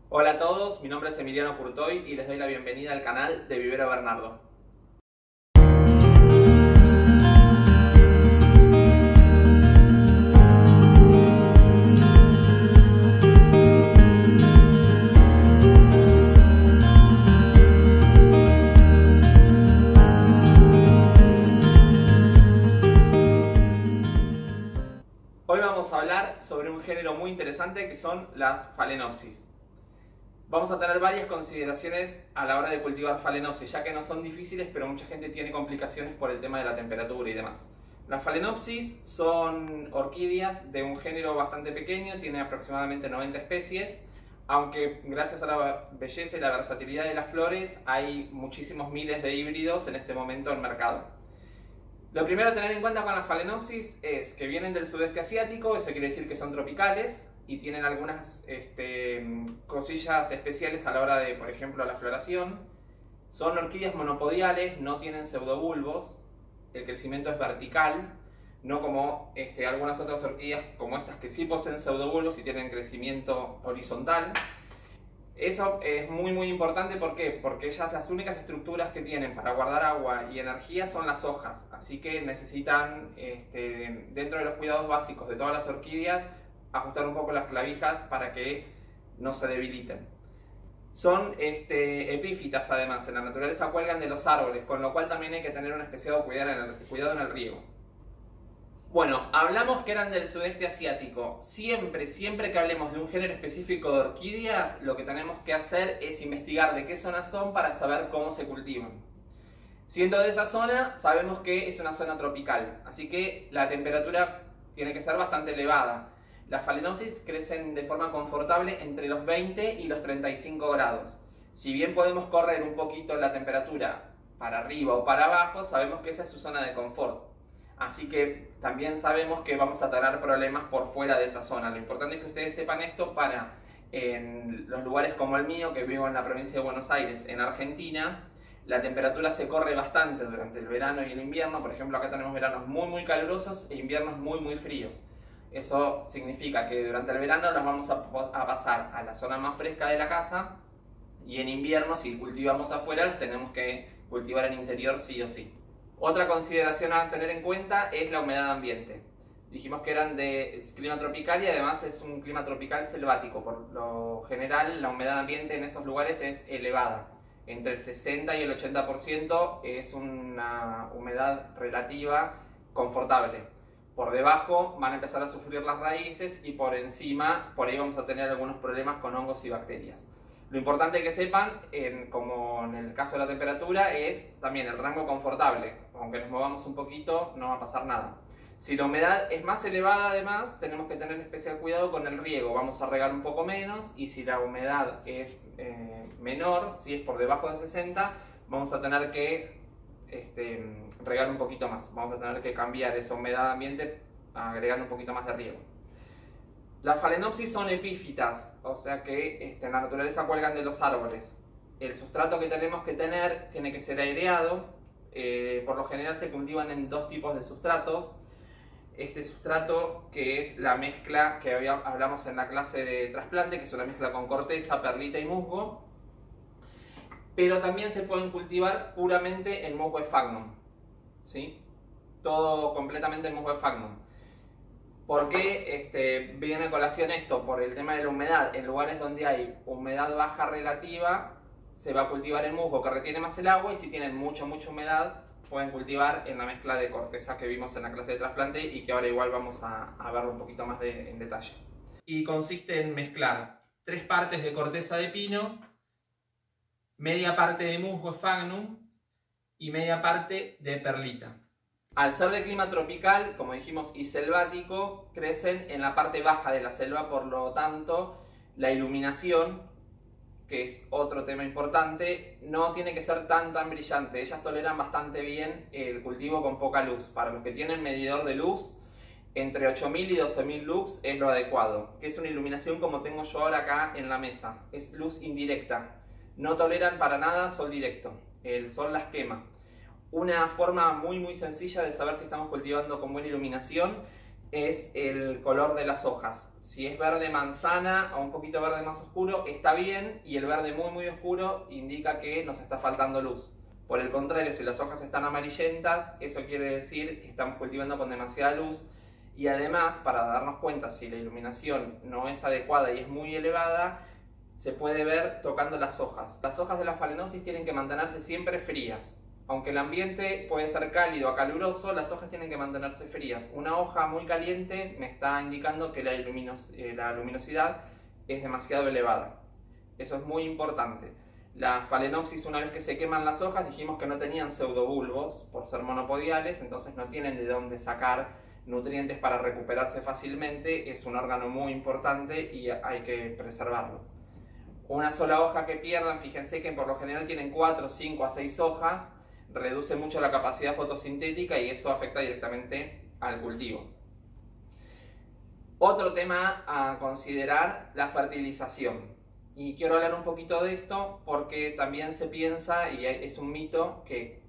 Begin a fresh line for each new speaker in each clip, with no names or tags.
Hola a todos, mi nombre es Emiliano Curtoy y les doy la bienvenida al canal de Vivero Bernardo. Hoy vamos a hablar sobre un género muy interesante que son las Phalaenopsis. Vamos a tener varias consideraciones a la hora de cultivar Phalaenopsis, ya que no son difíciles, pero mucha gente tiene complicaciones por el tema de la temperatura y demás. Las Phalaenopsis son orquídeas de un género bastante pequeño, tiene aproximadamente 90 especies, aunque gracias a la belleza y la versatilidad de las flores hay muchísimos miles de híbridos en este momento en mercado. Lo primero a tener en cuenta con las Phalaenopsis es que vienen del sudeste asiático, eso quiere decir que son tropicales y tienen algunas cosillas especiales a la hora de, por ejemplo, la floración. Son orquídeas monopodiales, no tienen pseudobulbos, el crecimiento es vertical, no como algunas otras orquídeas como estas que sí poseen pseudobulbos y tienen crecimiento horizontal. Eso es muy importante, ¿por qué? Porque ellas las únicas estructuras que tienen para guardar agua y energía son las hojas, así que necesitan, dentro de los cuidados básicos de todas las orquídeas, ajustar un poco las clavijas para que no se debiliten. Son epífitas además, en la naturaleza cuelgan de los árboles, con lo cual también hay que tener un especial cuidado en el riego. Bueno, hablamos que eran del sudeste asiático. Siempre que hablemos de un género específico de orquídeas, lo que tenemos que hacer es investigar de qué zona son para saber cómo se cultivan. Siendo de esa zona, sabemos que es una zona tropical, así que la temperatura tiene que ser bastante elevada. Las Phalaenopsis crecen de forma confortable entre los 20 y los 35 grados. Si bien podemos correr un poquito la temperatura para arriba o para abajo, sabemos que esa es su zona de confort. Así que también sabemos que vamos a tener problemas por fuera de esa zona. Lo importante es que ustedes sepan esto para en los lugares como el mío, que vivo en la provincia de Buenos Aires, en Argentina, la temperatura se corre bastante durante el verano y el invierno. Por ejemplo, acá tenemos veranos muy calurosos e inviernos muy fríos. Eso significa que durante el verano los vamos a pasar a la zona más fresca de la casa y en invierno, si cultivamos afuera, los tenemos que cultivar en interior sí o sí. Otra consideración a tener en cuenta es la humedad ambiente. Dijimos que eran de clima tropical y además es un clima tropical selvático. Por lo general, la humedad ambiente en esos lugares es elevada. Entre el 60 y el 80% es una humedad relativa confortable. Por debajo van a empezar a sufrir las raíces y por encima, por ahí vamos a tener algunos problemas con hongos y bacterias. Lo importante que sepan, como en el caso de la temperatura, es también el rango confortable. Aunque nos movamos un poquito, no va a pasar nada. Si la humedad es más elevada, además, tenemos que tener especial cuidado con el riego. Vamos a regar un poco menos y si la humedad es menor, si es por debajo de 60, vamos a tener que regar un poquito más. Vamos a tener que cambiar esa humedad ambiente agregando un poquito más de riego. Las Phalaenopsis son epífitas, o sea que en la naturaleza cuelgan de los árboles. El sustrato que tenemos que tener tiene que ser aireado. Por lo general se cultivan en dos tipos de sustratos. Este sustrato, que es la mezcla que hablamos en la clase de trasplante, que es una mezcla con corteza, perlita y musgo. Pero también se pueden cultivar puramente en musgo sphagnum, ¿sí? Todo completamente en musgo sphagnum. ¿Por qué viene a colación esto? Por el tema de la humedad. En lugares donde hay humedad baja relativa, se va a cultivar el musgo que retiene más el agua, y si tienen mucha humedad, pueden cultivar en la mezcla de corteza que vimos en la clase de trasplante y que ahora igual vamos a verlo un poquito más en detalle. Y consiste en mezclar 3 partes de corteza de pino, media parte de musgo sphagnum y media parte de perlita. Al ser de clima tropical, como dijimos, y selvático, crecen en la parte baja de la selva, por lo tanto, la iluminación, que es otro tema importante, no tiene que ser tan brillante. Ellas toleran bastante bien el cultivo con poca luz. Para los que tienen medidor de luz, entre 8000 y 12000 lux es lo adecuado, que es una iluminación como tengo yo ahora acá en la mesa. Es luz indirecta. No toleran para nada sol directo. El sol las quema. Una forma muy sencilla de saber si estamos cultivando con buena iluminación es el color de las hojas. Si es verde manzana o un poquito verde más oscuro, está bien, y el verde muy oscuro indica que nos está faltando luz. Por el contrario, si las hojas están amarillentas, eso quiere decir que estamos cultivando con demasiada luz. Y además, para darnos cuenta si la iluminación no es adecuada y es muy elevada, se puede ver tocando las hojas. Las hojas de la Phalaenopsis tienen que mantenerse siempre frías. Aunque el ambiente puede ser cálido o caluroso, las hojas tienen que mantenerse frías. Una hoja muy caliente me está indicando que la luminosidad es demasiado elevada. Eso es muy importante. La Phalaenopsis, una vez que se queman las hojas, dijimos que no tenían pseudobulbos por ser monopodiales, entonces no tienen de dónde sacar nutrientes para recuperarse fácilmente. Es un órgano muy importante y hay que preservarlo. Una sola hoja que pierdan, fíjense que por lo general tienen 4, 5 a 6 hojas, reduce mucho la capacidad fotosintética y eso afecta directamente al cultivo. Otro tema a considerar, la fertilización. Y quiero hablar un poquito de esto porque también se piensa, y es un mito, que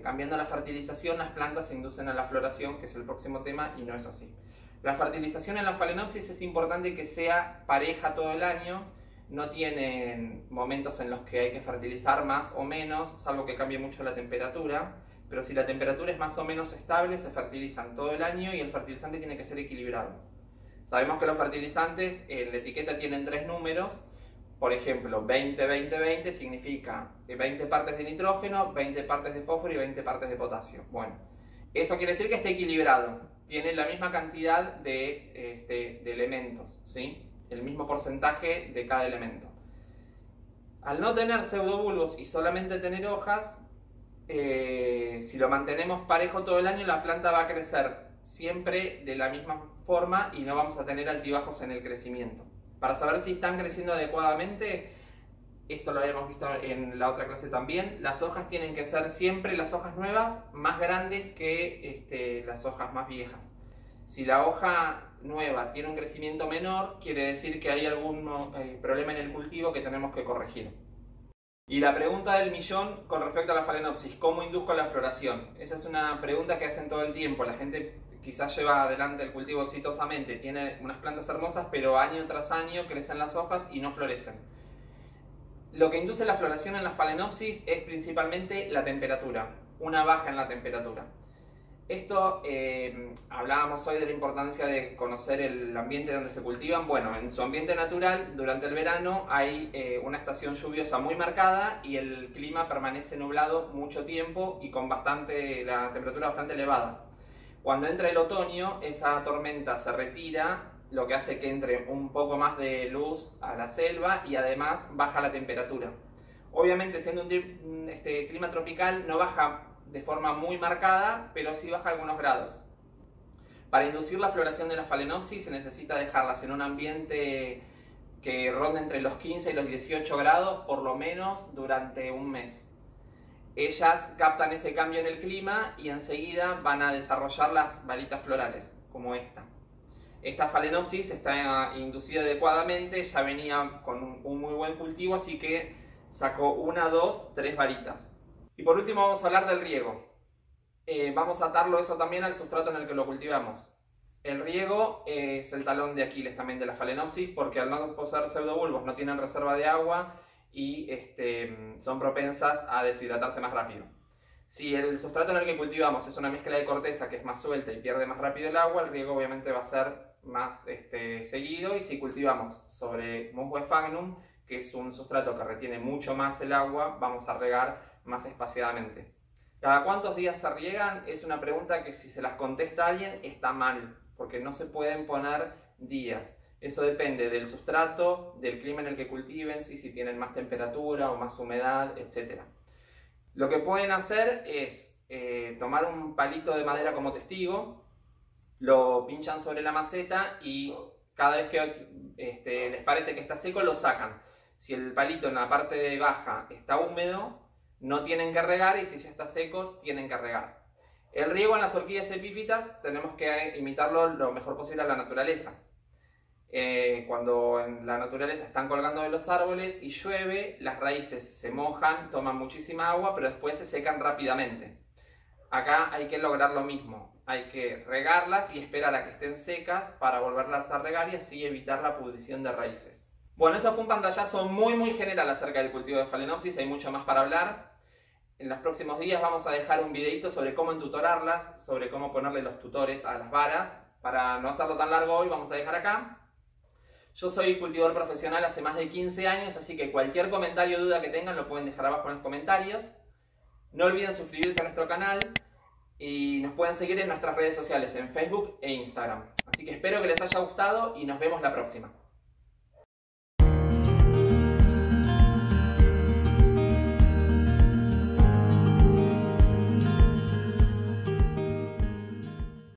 cambiando la fertilización las plantas se inducen a la floración, que es el próximo tema, y no es así. La fertilización en la Phalaenopsis es importante que sea pareja todo el año. No tienen momentos en los que hay que fertilizar más o menos, salvo que cambie mucho la temperatura. Pero si la temperatura es más o menos estable, se fertilizan todo el año y el fertilizante tiene que ser equilibrado. Sabemos que los fertilizantes en la etiqueta tienen 3 números. Por ejemplo, 20-20-20 significa 20 partes de nitrógeno, 20 partes de fósforo y 20 partes de potasio. Bueno, eso quiere decir que está equilibrado. Tiene la misma cantidad de elementos, ¿sí? El mismo porcentaje de cada elemento. Al no tener pseudobulbos y solamente tener hojas, si lo mantenemos parejo todo el año, la planta va a crecer siempre de la misma forma y no vamos a tener altibajos en el crecimiento. Para saber si están creciendo adecuadamente, esto lo habíamos visto en la otra clase también, las hojas tienen que ser siempre, las hojas nuevas, más grandes que las hojas más viejas. Si la hoja nueva tiene un crecimiento menor, quiere decir que hay algún problema en el cultivo que tenemos que corregir. Y la pregunta del millón con respecto a la Phalaenopsis, ¿cómo induzco la floración? Esa es una pregunta que hacen todo el tiempo. La gente quizás lleva adelante el cultivo exitosamente, tiene unas plantas hermosas, pero año tras año crecen las hojas y no florecen. Lo que induce la floración en la Phalaenopsis es principalmente la temperatura, una baja en la temperatura. Esto, hablábamos hoy de la importancia de conocer el ambiente donde se cultivan. Bueno, en su ambiente natural, durante el verano hay una estación lluviosa muy marcada y el clima permanece nublado mucho tiempo y con la temperatura bastante elevada. Cuando entra el otoño, esa tormenta se retira, lo que hace que entre un poco más de luz a la selva y además baja la temperatura. Obviamente, siendo un clima tropical, no baja de forma muy marcada, pero sí baja algunos grados. Para inducir la floración de la Phalaenopsis se necesita dejarlas en un ambiente que ronde entre los 15 y los 18 grados, por lo menos durante un mes. Ellas captan ese cambio en el clima y enseguida van a desarrollar las varitas florales, como esta. Esta Phalaenopsis está inducida adecuadamente, ya venía con un muy buen cultivo, así que sacó 1, 2, 3 varitas. Y por último vamos a hablar del riego. Vamos a atarlo eso también al sustrato en el que lo cultivamos. El riego es el talón de Aquiles también de la Phalaenopsis, porque al no poseer pseudobulbos no tienen reserva de agua y son propensas a deshidratarse más rápido. Si el sustrato en el que cultivamos es una mezcla de corteza que es más suelta y pierde más rápido el agua, el riego obviamente va a ser más seguido. Y si cultivamos sobre Musgo sphagnum, que es un sustrato que retiene mucho más el agua, vamos a regar más espaciadamente. ¿Cada cuántos días se riegan? Es una pregunta que si se las contesta alguien está mal, porque no se pueden poner días. Eso depende del sustrato, del clima en el que cultiven, si tienen más temperatura o más humedad, etc. Lo que pueden hacer es tomar un palito de madera como testigo, lo pinchan sobre la maceta y cada vez que les parece que está seco lo sacan. Si el palito en la parte baja está húmedo, no tienen que regar, y si ya está seco, tienen que regar. El riego en las orquídeas epífitas tenemos que imitarlo lo mejor posible a la naturaleza. Cuando en la naturaleza están colgando de los árboles y llueve, las raíces se mojan, toman muchísima agua, pero después se secan rápidamente. Acá hay que lograr lo mismo. hay que regarlas y esperar a que estén secas para volverlas a regar y así evitar la pudrición de raíces. Bueno, eso fue un pantallazo muy general acerca del cultivo de Phalaenopsis, hay mucho más para hablar. En los próximos días vamos a dejar un videito sobre cómo entutorarlas, sobre cómo ponerle los tutores a las varas. Para no hacerlo tan largo hoy, vamos a dejar acá. Yo soy cultivador profesional hace más de 15 años, así que cualquier comentario o duda que tengan lo pueden dejar abajo en los comentarios. No olviden suscribirse a nuestro canal y nos pueden seguir en nuestras redes sociales, en Facebook e Instagram. Así que espero que les haya gustado y nos vemos la próxima.